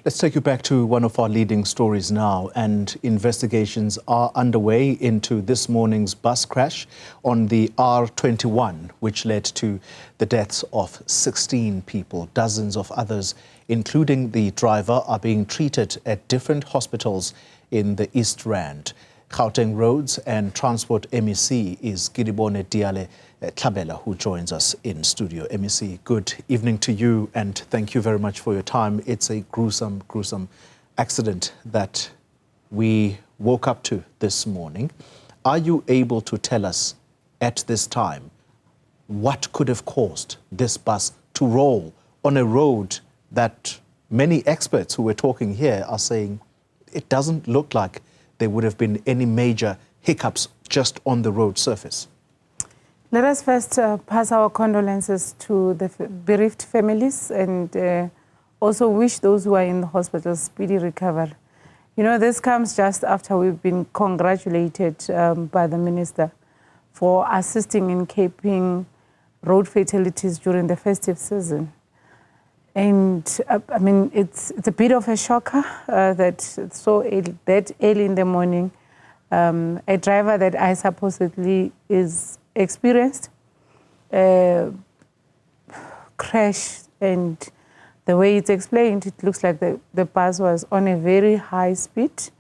Let's take you back to one of our leading stories now, and investigations are underway into this morning's bus crash on the R21, which led to the deaths of 16 people. Dozens of others, including the driver, are being treated at different hospitals in the East Rand. Gauteng Roads and Transport MEC is Kedibone Diale-Tlabela, who joins us in studio. MEC, good evening to you, and thank you very much for your time. It's a gruesome, gruesome accident that we woke up to this morning. Are you able to tell us at this time what could have caused this bus to roll on a road that many experts who were talking here are saying it doesn't look like there would have been any major hiccups just on the road surface? Let us first pass our condolences to the bereaved families and also wish those who are in the hospital speedy recovery. You know, this comes just after we've been congratulated by the minister for assisting in keeping road fatalities during the festive season. And I mean, it's a bit of a shocker that that early in the morning, a driver that I supposedly is experienced crashed, and the way it's explained, it looks like the bus was on a very high speed.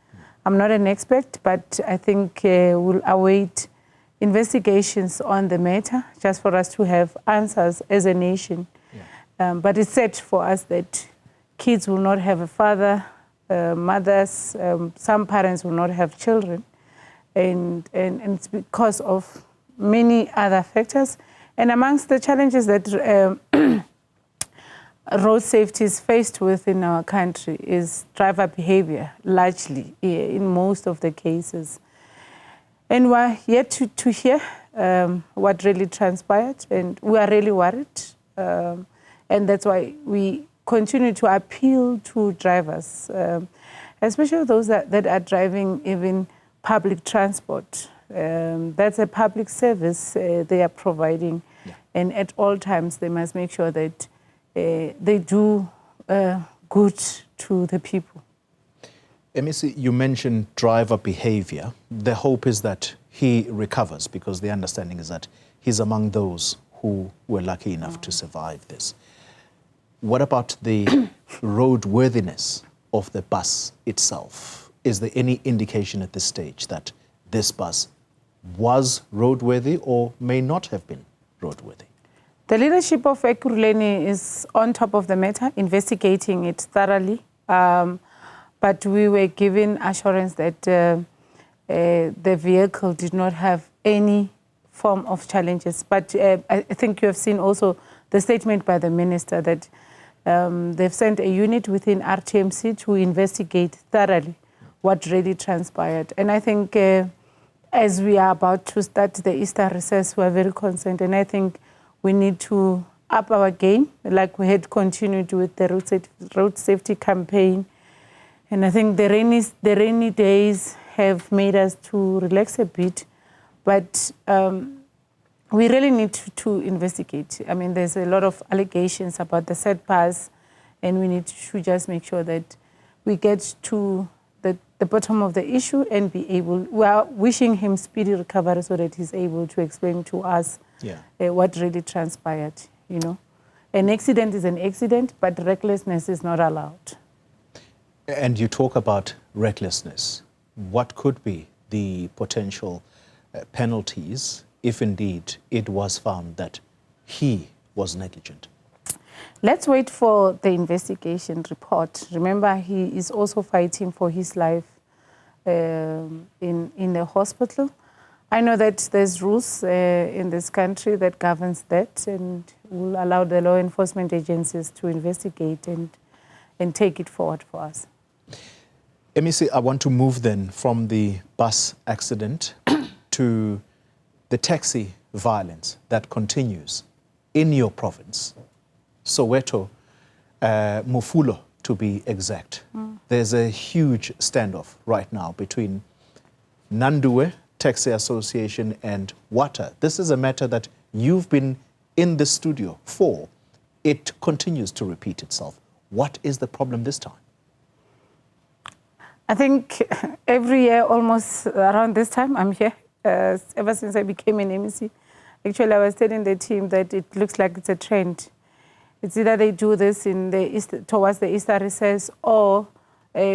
I'm not an expert, but I think we'll await investigations on the matter just for us to have answers as a nation. But it's sad for us that kids will not have a father, mothers, some parents will not have children. And it's because of many other factors. And amongst the challenges that road safety is faced with in our country is driver behavior, largely, in most of the cases. And we're yet to hear what really transpired, and we are really worried. And that's why we continue to appeal to drivers, especially those that are driving even public transport. That's a public service they are providing. Yeah. And at all times, they must make sure that they do good to the people. MEC, you mentioned driver behavior. The hope is that he recovers, because the understanding is that he's among those who were lucky enough to survive this. What about the roadworthiness of the bus itself? Is there any indication at this stage that this bus was roadworthy or may not have been roadworthy? The leadership of Ekurhuleni is on top of the matter, investigating it thoroughly. But we were given assurance that the vehicle did not have any form of challenges. But I think you have seen also the statement by the minister that they've sent a unit within RTMC to investigate thoroughly what really transpired. And I think as we are about to start the Easter recess, we are very concerned. And I think we need to up our game, like we had continued with the road safety campaign. And I think the rainy days have made us to relax a bit. But we really need to investigate. I mean, there's a lot of allegations about the said bus, and we need to just make sure that we get to the bottom of the issue and be able, we are wishing him speedy recovery so that he's able to explain to us what really transpired, you know. An accident is an accident, but recklessness is not allowed. And you talk about recklessness. What could be the potential penalties if indeed it was found that he was negligent? Let's wait for the investigation report. Remember, he is also fighting for his life in the hospital. I know that there's rules in this country that governs that and will allow the law enforcement agencies to investigate and take it forward for us. MEC, I want to move then from the bus accident to the taxi violence that continues in your province, Soweto, Mufulo to be exact. There's a huge standoff right now between Nandue Taxi Association and WATA. This is a matter that you've been in the studio for. It continues to repeat itself. What is the problem this time? I think every year, almost around this time, I'm here. Ever since I became an MEC. Actually, I was telling the team that it looks like it's a trend. It's either they do this in the towards the Easter recess or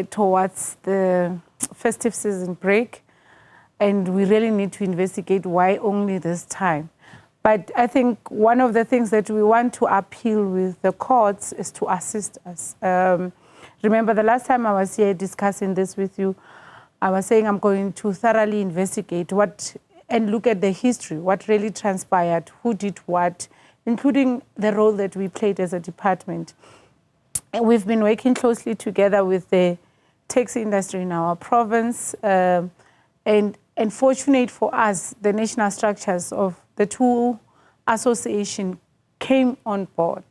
towards the festive season break. And we really need to investigate why only this time. But I think one of the things that we want to appeal with the courts is to assist us. Remember the last time I was here discussing this with you, I was saying I'm going to thoroughly investigate and look at the history, what really transpired, who did what, including the role that we played as a department. And we've been working closely together with the taxi industry in our province. And fortunate for us, the national structures of the two associations came on board.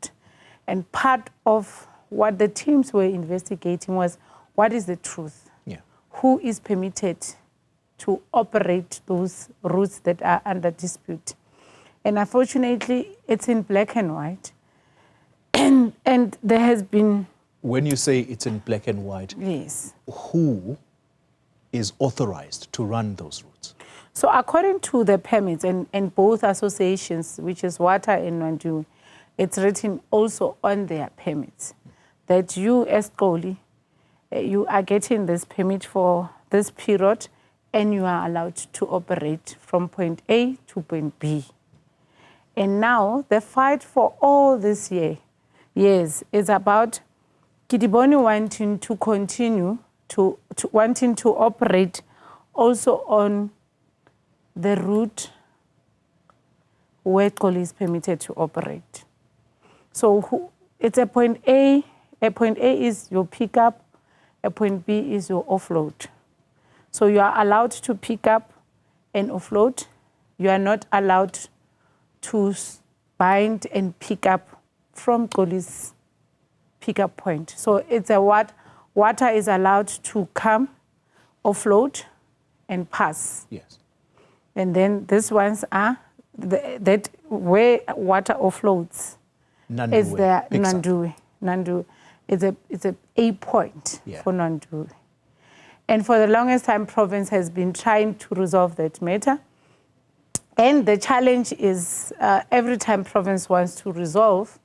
And part of what the teams were investigating was, what is the truth? Yeah. Who is permitted to operate those routes that are under dispute? And unfortunately, it's in black and white. And there has been... When you say it's in black and white, yes, who is authorized to run those routes? So according to the permits and both associations, which is Water and Nwandiwe, it's written also on their permits that you as Xoli, you are getting this permit for this period and you are allowed to operate from point A to point B. And now the fight for all this years is about Kedibone wanting to continue wanting to operate also on the route where Xoli is permitted to operate. So it's a point A. A point A is your pickup. A point B is your offload. So you are allowed to pick up and offload. You are not allowed to bind and pick up from Xoli's pickup point. So it's a water is allowed to come, offload, and pass. Yes. And then these ones are that where water offloads is the Nwandiwe. It's a point for Nwandiwe. And for the longest time, province has been trying to resolve that matter. And the challenge is every time province wants to resolve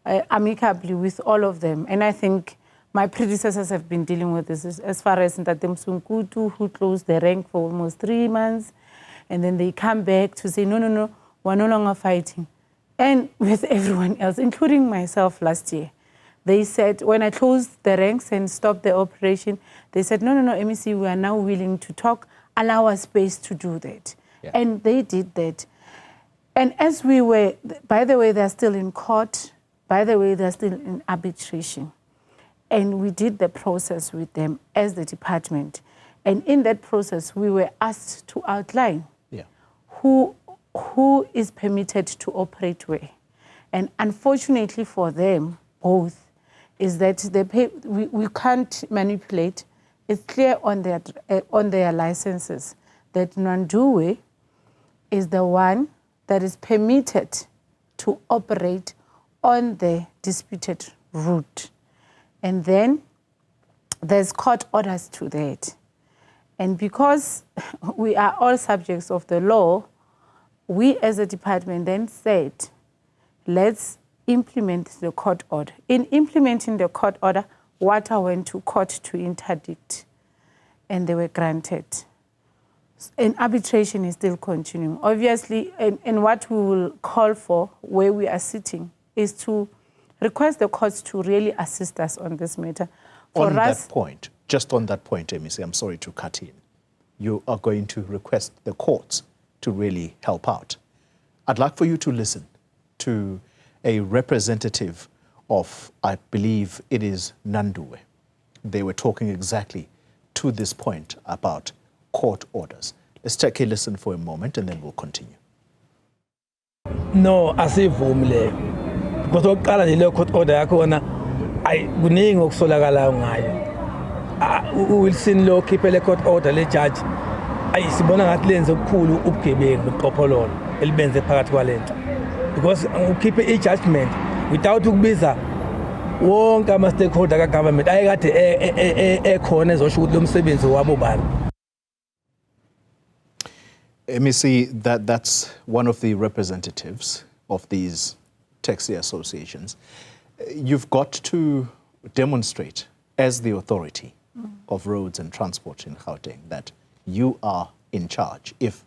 amicably with all of them. And I think my predecessors have been dealing with this as far as Ntate Msunkutu, who closed the rank for almost 3 months. And then they come back to say, no, we're no longer fighting. And with everyone else, including myself last year, they said, when I closed the ranks and stopped the operation, they said, no, MEC, we are now willing to talk, allow us space to do that. Yeah. And they did that. And as we were, by the way, they're still in court. By the way, they're still in arbitration. And we did the process with them as the department. And in that process, we were asked to outline who is permitted to operate where. And unfortunately for them, both, is that we can't manipulate. It's clear on their licenses that Nwandiwe is the one that is permitted to operate on the disputed route. And then there's court orders to that. And because we are all subjects of the law, we as a department then said, let's implement the court order. In implementing the court order, Water went to court to interdict, and they were granted. And arbitration is still continuing. Obviously, and what we will call for, where we are sitting, is to request the courts to really assist us on this matter. Just on that point, MEC, I'm sorry to cut in. You are going to request the courts to really help out. I'd like for you to listen to a representative of, I believe it is Nwandiwe. They were talking exactly to this point about court orders. Let's take a listen for a moment and then we'll continue. No, asivumi leyo. Because oqala nje leyo court order yakhona kuningi okusolakalayo ngayo. uWilson lo khiphe le court order le judge ayisibona ngathi lenze okukhulu ubugebengu noqophololo elibenze phakathi kwalento, because ukhiphe i judgment without ukubiza wonke ama-stakeholder ka-government ayekade ekhona ezosho ukuthi lo msebenzi wabo bani. MEC, that's one of the representatives of these taxi associations. You've got to demonstrate as the authority of roads and transport in Gauteng that you are in charge. If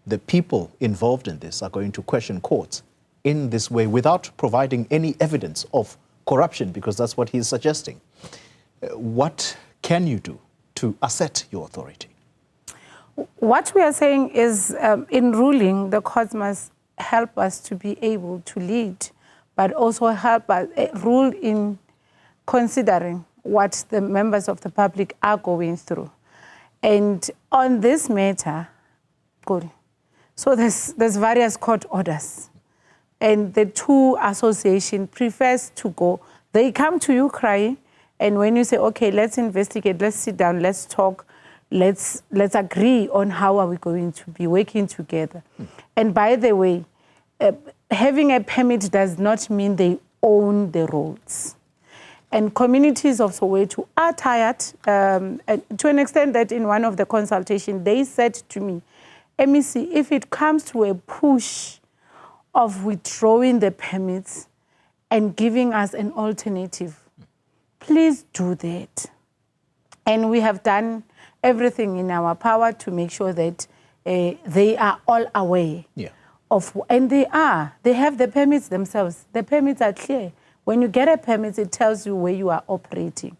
the people involved in this are going to question courts in this way without providing any evidence of corruption, because that's what he's suggesting, what can you do to assert your authority? What we are saying is, in ruling, the courts must help us to be able to lead, but also help us rule in considering what the members of the public are going through. And on this matter, good. So there's various court orders, and the two association prefers to go. They come to you crying, and when you say, okay, let's investigate, let's sit down, let's talk, let's agree on how are we going to be working together. And by the way, having a permit does not mean they own the roads. And communities of Soweto are tired, to an extent that in one of the consultations, they said to me, MEC, if it comes to a push of withdrawing the permits and giving us an alternative, please do that. And we have done everything in our power to make sure that they are all aware of, and they have the permits themselves. The permits are clear. When you get a permit, it tells you where you are operating.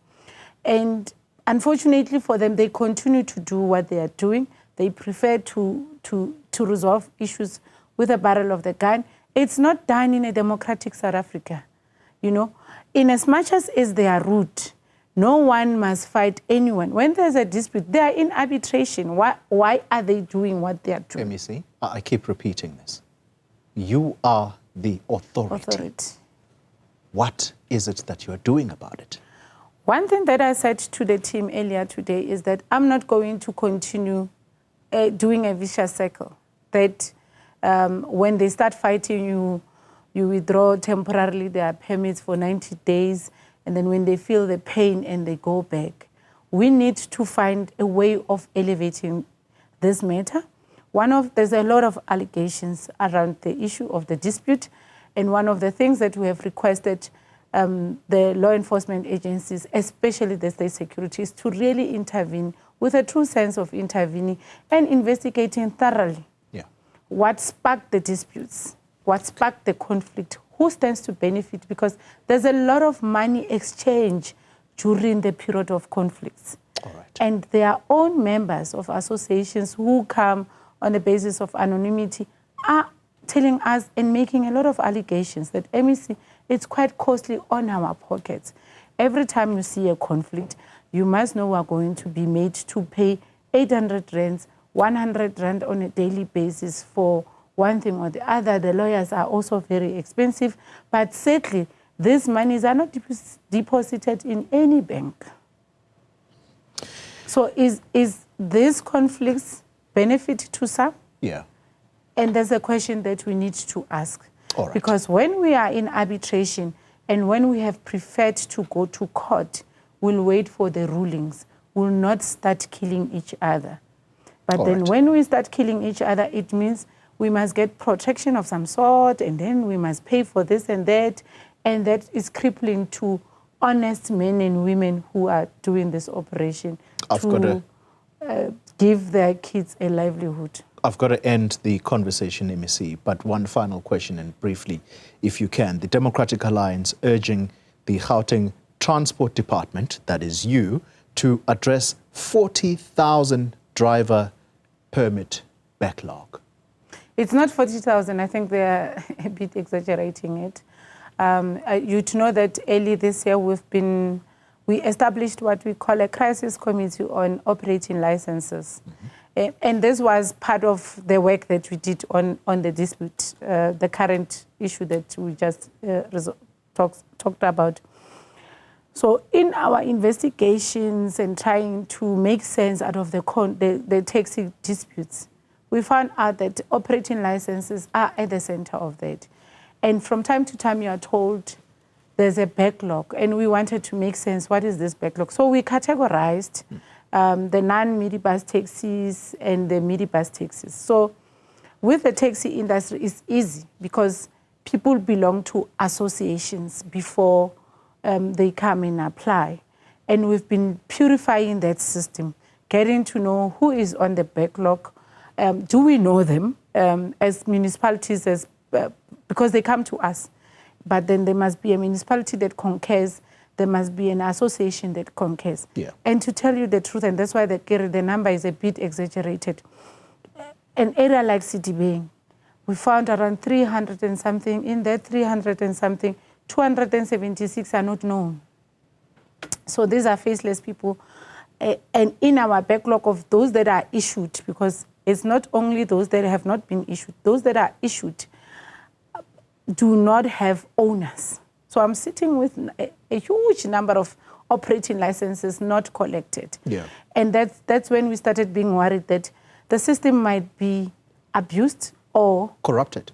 And unfortunately for them, they continue to do what they are doing. They prefer to resolve issues with a barrel of the gun. It's not done in a democratic South Africa. You know, in as much as they are rude, no one must fight anyone. When there's a dispute, they are in arbitration. Why are they doing what they are doing? MEC, I keep repeating this. You are the authority. What is it that you are doing about it? One thing that I said to the team earlier today is that I'm not going to continue doing a vicious cycle. That when they start fighting you, you withdraw temporarily their permits for 90 days, and then when they feel the pain and they go back. We need to find a way of elevating this matter. There's a lot of allegations around the issue of the dispute, and one of the things that we have requested the law enforcement agencies, especially the state securities, to really intervene with a true sense of intervening and investigating thoroughly what sparked the disputes, what sparked the conflict, who stands to benefit, because there's a lot of money exchange during the period of conflicts. All right. And their own members of associations who come on the basis of anonymity are telling us and making a lot of allegations that MEC, it's quite costly on our pockets. Every time you see a conflict, you must know we're going to be made to pay 800 rands, 100 rand on a daily basis for one thing or the other. The lawyers are also very expensive, but sadly, these monies are not deposited in any bank. So is this conflicts benefit to some? Yeah. And there's a question that we need to ask. All right. Because when we are in arbitration and when we have preferred to go to court, we'll wait for the rulings. We'll not start killing each other. But All then right. when we start killing each other, it means we must get protection of some sort, and then we must pay for this and that is crippling to honest men and women who are doing this operation to give their kids a livelihood. I've got to end the conversation, MEC, but one final question, and briefly, if you can. The Democratic Alliance urging the Gauteng Transport Department, that is you, to address 40,000 driver permit backlog. It's not 40,000. I think they're a bit exaggerating it. You to know that early this year we established what we call a crisis committee on operating licenses. And this was part of the work that we did on the dispute, the current issue that we just talked about. So in our investigations and trying to make sense out of the taxi disputes, we found out that operating licenses are at the center of that. And from time to time, you are told there's a backlog, and we wanted to make sense. What is this backlog? So we categorized the non-minibus taxis and the minibus taxis. So with the taxi industry, it's easy because people belong to associations before they come and apply. And we've been purifying that system, getting to know who is on the backlog. Do we know them as municipalities, because they come to us? But then there must be a municipality that concurs. There must be an association that concurs. Yeah. And to tell you the truth, and that's why the number is a bit exaggerated, an area like Kedibone, we found around 300 and something. In that 300 and something, 276 are not known. So these are faceless people. And in our backlog of those that are issued, because it's not only those that have not been issued, those that are issued do not have owners. So I'm sitting with a huge number of operating licenses not collected. Yeah. And that's when we started being worried that the system might be abused or corrupted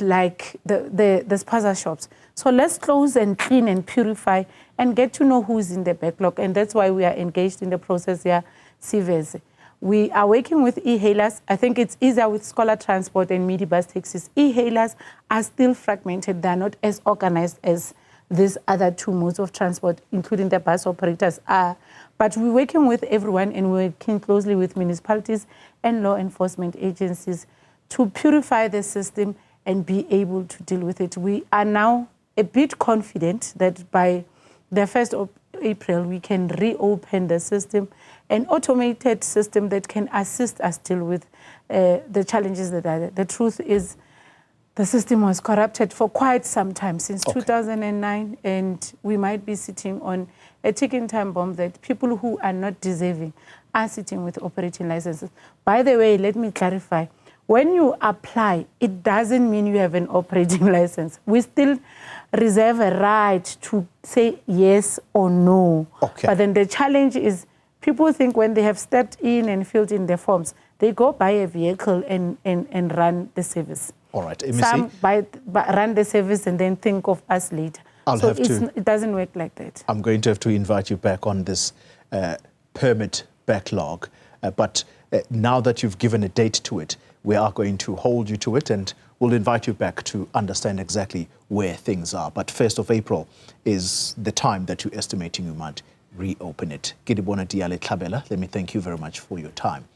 like the spaza shops. So let's close and clean and purify and get to know who's in the backlog. And that's why we are engaged in the process here, CVS. We are working with e-hailers. I think it's easier with scholar transport and minibus taxis. E-hailers are still fragmented. They're not as organized as these other two modes of transport, including the bus operators are. But we're working with everyone, and we're working closely with municipalities and law enforcement agencies to purify the system and be able to deal with it. We are now a bit confident that by the 1st of April, we can reopen the system, an automated system that can assist us deal with the challenges that are there. The truth is, the system was corrupted for quite some time, since 2009, and we might be sitting on a ticking time bomb that people who are not deserving are sitting with operating licenses. By the way, let me clarify. When you apply, it doesn't mean you have an operating license. We still reserve a right to say yes or no. But then the challenge is people think when they have stepped in and filled in their forms, they go buy a vehicle and run the service. All right, MEC. Some run the service and then think of us later. It doesn't work like that. I'm going to have to invite you back on this permit backlog. But now that you've given a date to it, we are going to hold you to it, and we'll invite you back to understand exactly where things are. But 1st of April is the time that you're estimating you might reopen it. Kedibone Diale-Tlabela, let me thank you very much for your time.